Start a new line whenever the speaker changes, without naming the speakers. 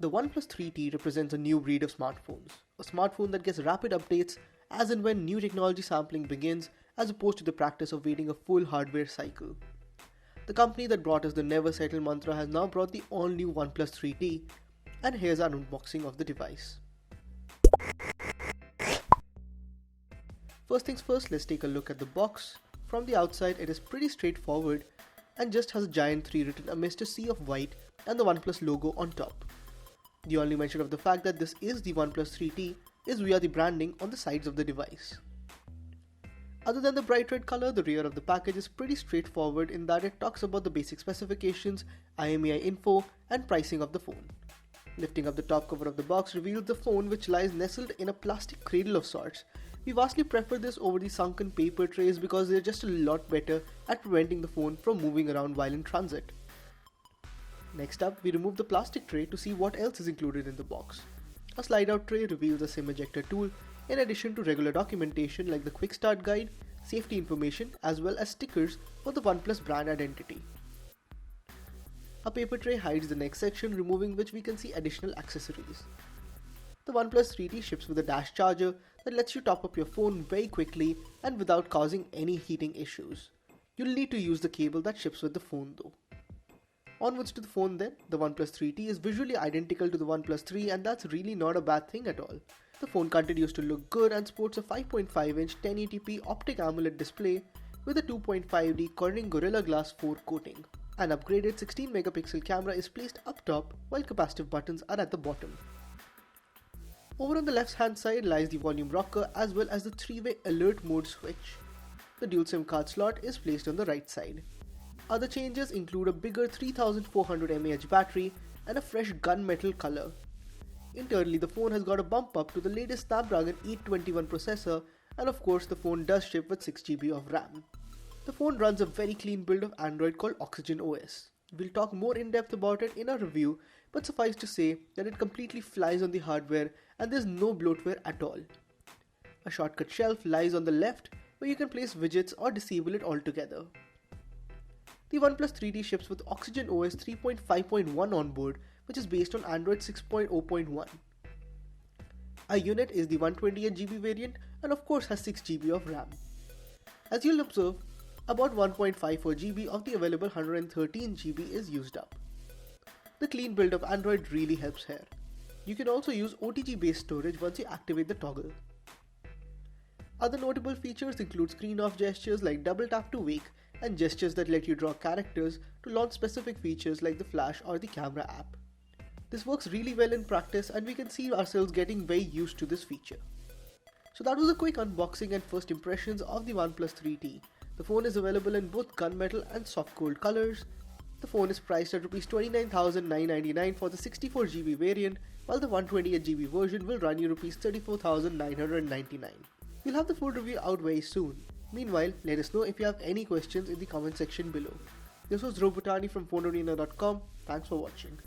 The OnePlus 3T represents a new breed of smartphones, a smartphone that gets rapid updates as and when new technology sampling begins, as opposed to the practice of waiting a full hardware cycle. The company that brought us the never settle mantra has now brought the all-new OnePlus 3T, and here's our unboxing of the device. First things first, let's take a look at the box. From the outside, it is pretty straightforward and just has a giant 3 written amidst a sea of white and the OnePlus logo on top. The only mention of the fact that this is the OnePlus 3T is via the branding on the sides of the device. Other than the bright red color, the rear of the package is pretty straightforward in that it talks about the basic specifications, IMEI info, and pricing of the phone. Lifting up the top cover of the box reveals the phone, which lies nestled in a plastic cradle of sorts. We vastly prefer this over the sunken paper trays because they're just a lot better at preventing the phone from moving around while in transit. Next up, we remove the plastic tray to see what else is included in the box. A slide out tray reveals a SIM ejector tool, in addition to regular documentation like the quick start guide, safety information, as well as stickers for the OnePlus brand identity. A paper tray hides the next section, removing which we can see additional accessories. The OnePlus 3T ships with a dash charger that lets you top up your phone very quickly and without causing any heating issues. You'll need to use the cable that ships with the phone though. Onwards to the phone then, the OnePlus 3T is visually identical to the OnePlus 3, and that's really not a bad thing at all. The phone continues to look good and sports a 5.5-inch 1080p optic AMOLED display with a 2.5D Corning Gorilla Glass 4 coating. An upgraded 16-megapixel camera is placed up top while capacitive buttons are at the bottom. Over on the left hand side lies the volume rocker as well as the 3-way alert mode switch. The dual SIM card slot is placed on the right side. Other changes include a bigger 3400 mAh battery and a fresh gunmetal color. Internally, the phone has got a bump up to the latest Snapdragon 821 processor, and of course the phone does ship with 6GB of RAM. The phone runs a very clean build of Android called Oxygen OS. We'll talk more in depth about it in our review, but suffice to say that it completely flies on the hardware and there's no bloatware at all. A shortcut shelf lies on the left where you can place widgets or disable it altogether. The OnePlus 3T ships with Oxygen OS 3.5.1 on board, which is based on Android 6.0.1. Our unit is the 128GB variant and of course has 6GB of RAM. As you'll observe, about 1.54GB of the available 113GB is used up. The clean build of Android really helps here. You can also use OTG based storage once you activate the toggle. Other notable features include screen off gestures like double tap to wake and gestures that let you draw characters to launch specific features like the flash or the camera app. This works really well in practice and we can see ourselves getting very used to this feature. So that was a quick unboxing and first impressions of the OnePlus 3T. The phone is available in both gunmetal and soft gold colors. The phone is priced at Rs 29,999 for the 64GB variant, while the 128GB version will run you Rs 34,999. We'll have the full review out very soon. Meanwhile, let us know if you have any questions in the comment section below. This was Robotani from PhoneArena.com. Thanks for watching.